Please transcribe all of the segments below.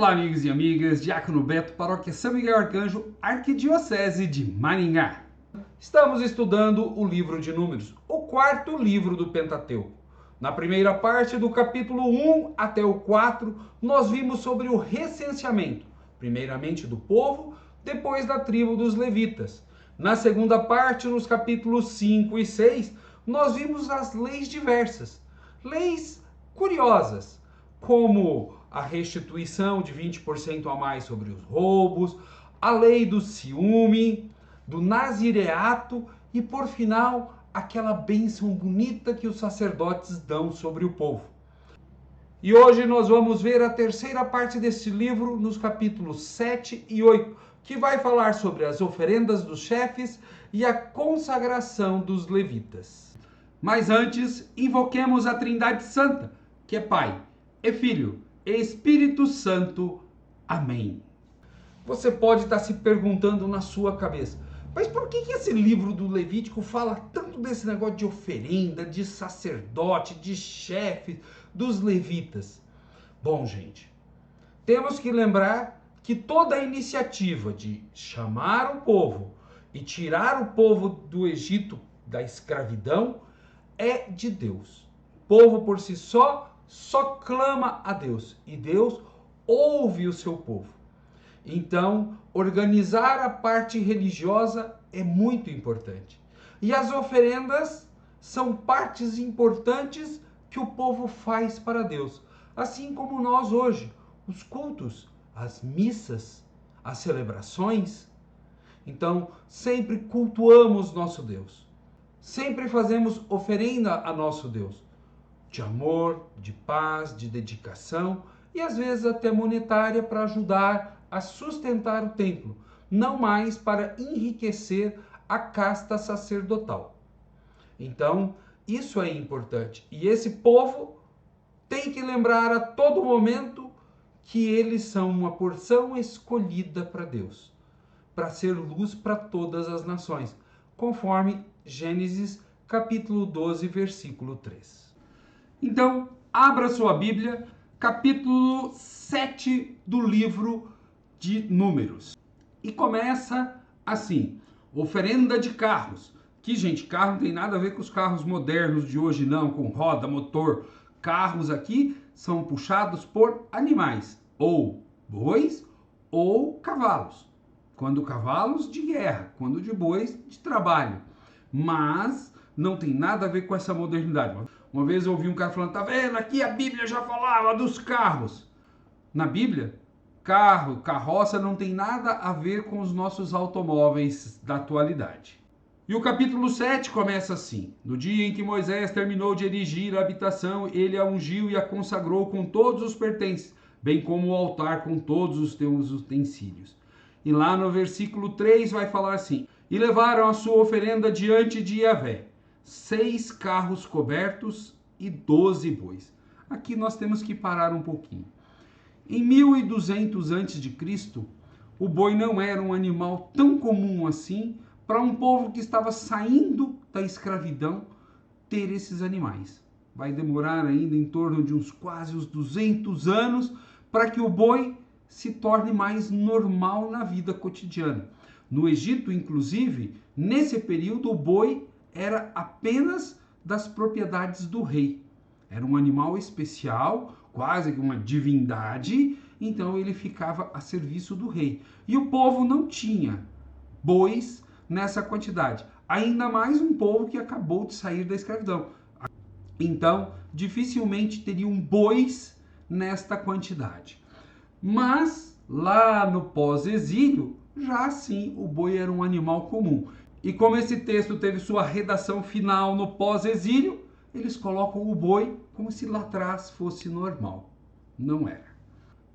Olá, amigos e amigas, Diácono Beto, Paróquia São Miguel Arcanjo, Arquidiocese de Maringá. Estamos estudando o livro de Números, o quarto livro do Pentateuco. Na primeira parte, do capítulo 1 até o 4, nós vimos sobre o recenseamento, primeiramente do povo, depois da tribo dos levitas. Na segunda parte, nos capítulos 5 e 6, nós vimos as leis diversas, leis curiosas, como a restituição de 20% a mais sobre os roubos, a lei do ciúme, do nazireato e, por final, aquela bênção bonita que os sacerdotes dão sobre o povo. E hoje nós vamos ver a terceira parte desse livro, nos capítulos 7 e 8, que vai falar sobre as oferendas dos chefes e a consagração dos levitas. Mas antes, invoquemos a Trindade Santa, que é Pai, é Filho, é Espírito Santo. Amém. Você pode estar se perguntando na sua cabeça, mas por que esse livro do Levítico fala tanto desse negócio de oferenda, de sacerdote, de chefe, dos levitas? Bom, gente, temos que lembrar que toda a iniciativa de chamar o povo e tirar o povo do Egito, da escravidão, é de Deus. O povo por si só clama a Deus e Deus ouve o seu povo. Então, organizar a parte religiosa é muito importante. E as oferendas são partes importantes que o povo faz para Deus. Assim como nós hoje, os cultos, as missas, as celebrações. Então, sempre cultuamos nosso Deus. Sempre fazemos oferenda a nosso Deus. De amor, de paz, de dedicação e às vezes até monetária para ajudar a sustentar o templo, não mais para enriquecer a casta sacerdotal. Então, isso é importante. E esse povo tem que lembrar a todo momento que eles são uma porção escolhida para Deus, para ser luz para todas as nações, conforme Gênesis capítulo 12, versículo 3. Então, abra sua Bíblia, capítulo 7 do livro de Números. E começa assim, oferenda de carros. Que, gente, carro não tem nada a ver com os carros modernos de hoje, não, com roda, motor. Carros aqui são puxados por animais, ou bois ou cavalos. Quando cavalos, de guerra, quando de bois, de trabalho. Mas não tem nada a ver com essa modernidade. Uma vez eu ouvi um cara falando, tá vendo, aqui a Bíblia já falava dos carros. Na Bíblia, carro, carroça não tem nada a ver com os nossos automóveis da atualidade. E o capítulo 7 começa assim. No dia em que Moisés terminou de erigir a habitação, ele a ungiu e a consagrou com todos os pertences, bem como o altar com todos os seus utensílios. E lá no versículo 3 vai falar assim, e levaram a sua oferenda diante de Yahvé, 6 carros cobertos e 12 bois. Aqui nós temos que parar um pouquinho. Em 1200 a.C., o boi não era um animal tão comum assim para um povo que estava saindo da escravidão ter esses animais. Vai demorar ainda em torno de quase uns 200 anos para que o boi se torne mais normal na vida cotidiana. No Egito, inclusive, nesse período, o boi era apenas das propriedades do rei. Era um animal especial, quase que uma divindade, então ele ficava a serviço do rei. E o povo não tinha bois nessa quantidade. Ainda mais um povo que acabou de sair da escravidão. Então, dificilmente teriam bois nesta quantidade. Mas, lá no pós-exílio, já assim o boi era um animal comum. E como esse texto teve sua redação final no pós-exílio, eles colocam o boi como se lá atrás fosse normal. Não era.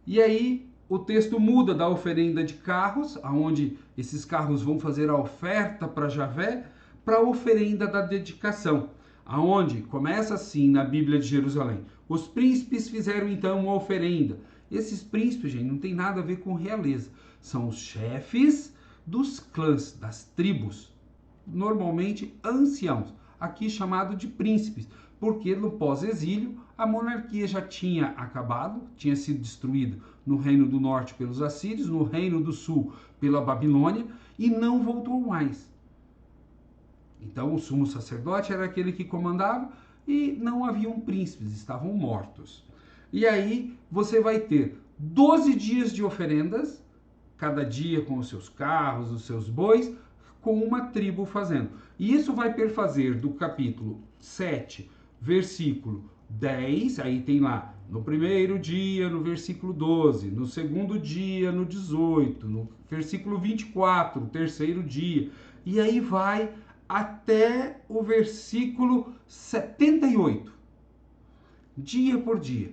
E aí o texto muda da oferenda de carros, aonde esses carros vão fazer a oferta para Javé, para a oferenda da dedicação, aonde começa assim na Bíblia de Jerusalém. Os príncipes fizeram então uma oferenda. Esses príncipes, gente, não tem nada a ver com realeza. São os chefes dos clãs, das tribos, normalmente anciãos, aqui chamado de príncipes, porque no pós-exílio a monarquia já tinha acabado, tinha sido destruída no Reino do Norte pelos assírios, no Reino do Sul pela Babilônia, e não voltou mais. Então o sumo sacerdote era aquele que comandava e não haviam príncipes, estavam mortos. E aí você vai ter 12 dias de oferendas, cada dia com os seus carros, os seus bois, com uma tribo fazendo. E isso vai perfazer do capítulo 7, versículo 10, aí tem lá, no primeiro dia, no versículo 12, no segundo dia, no 18, no versículo 24, o terceiro dia, e aí vai até o versículo 78, dia por dia,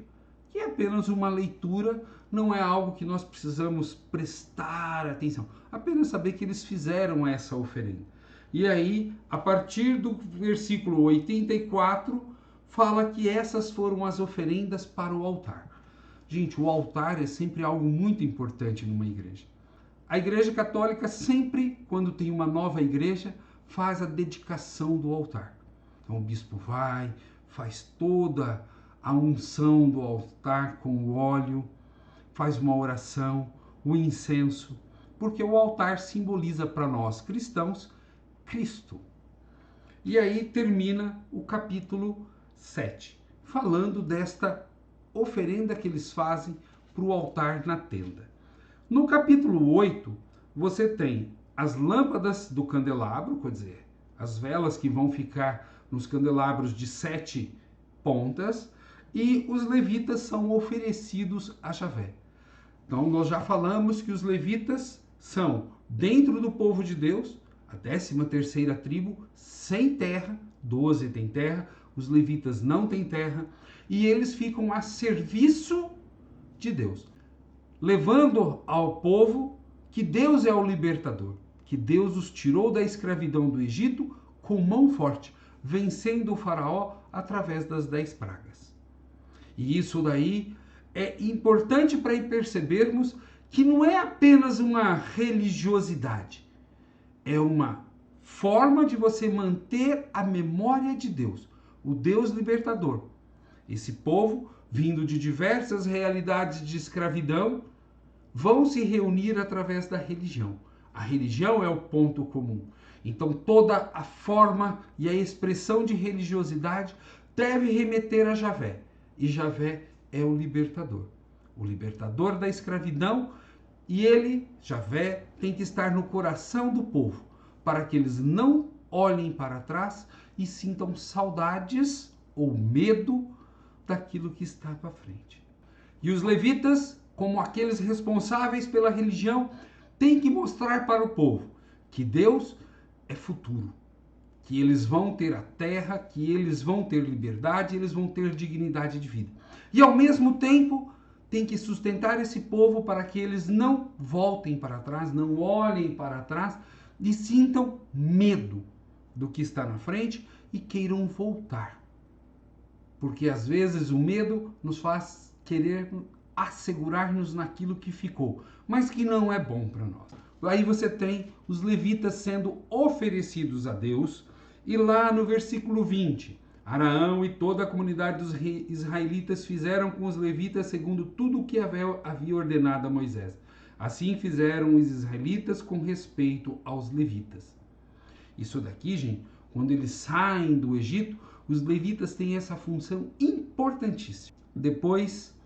que é apenas uma leitura, não é algo que nós precisamos prestar atenção, apenas saber que eles fizeram essa oferenda. E aí, a partir do versículo 84, fala que essas foram as oferendas para o altar. Gente, o altar é sempre algo muito importante numa igreja. A Igreja Católica sempre, quando tem uma nova igreja, faz a dedicação do altar. Então o bispo vai, faz toda a unção do altar com o óleo, faz uma oração, o incenso, porque o altar simboliza para nós cristãos Cristo. E aí termina o capítulo 7, falando desta oferenda que eles fazem para o altar na tenda. No capítulo 8, você tem as lâmpadas do candelabro, quer dizer, as velas que vão ficar nos candelabros de 7 pontas, e os levitas são oferecidos a Javé. Então, nós já falamos que os levitas são, dentro do povo de Deus, a 13ª tribo, sem terra, 12 tem terra, os levitas não têm terra, e eles ficam a serviço de Deus, levando ao povo que Deus é o libertador, que Deus os tirou da escravidão do Egito com mão forte, vencendo o faraó através das 10 pragas. E isso daí é importante para percebermos que não é apenas uma religiosidade, é uma forma de você manter a memória de Deus, o Deus libertador. Esse povo, vindo de diversas realidades de escravidão, vão se reunir através da religião. A religião é o ponto comum. Então toda a forma e a expressão de religiosidade deve remeter a Javé. E Javé é o libertador da escravidão, e ele, Javé, tem que estar no coração do povo, para que eles não olhem para trás e sintam saudades ou medo daquilo que está para frente. E os levitas, como aqueles responsáveis pela religião, têm que mostrar para o povo que Deus é futuro, que eles vão ter a terra, que eles vão ter liberdade, eles vão ter dignidade de vida. E ao mesmo tempo, tem que sustentar esse povo para que eles não voltem para trás, não olhem para trás e sintam medo do que está na frente e queiram voltar. Porque às vezes o medo nos faz querer assegurar-nos naquilo que ficou, mas que não é bom para nós. Aí você tem os levitas sendo oferecidos a Deus, e lá no versículo 20, Araão e toda a comunidade dos israelitas fizeram com os levitas segundo tudo o que havia ordenado a Moisés. Assim fizeram os israelitas com respeito aos levitas. Isso daqui, gente, quando eles saem do Egito, os levitas têm essa função importantíssima. Depois,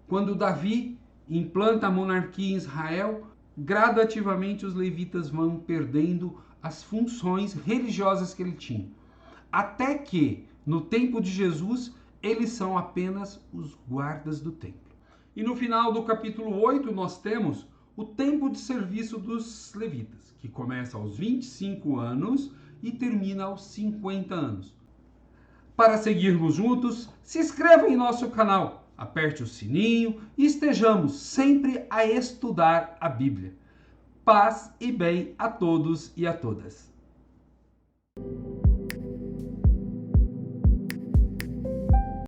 quando Davi implanta a monarquia em Israel, gradativamente os levitas vão perdendo as funções religiosas que ele tinha. Até que, no tempo de Jesus, eles são apenas os guardas do templo. E no final do capítulo 8, nós temos o tempo de serviço dos levitas, que começa aos 25 anos e termina aos 50 anos. Para seguirmos juntos, se inscreva em nosso canal, aperte o sininho e estejamos sempre a estudar a Bíblia. Paz e bem a todos e a todas.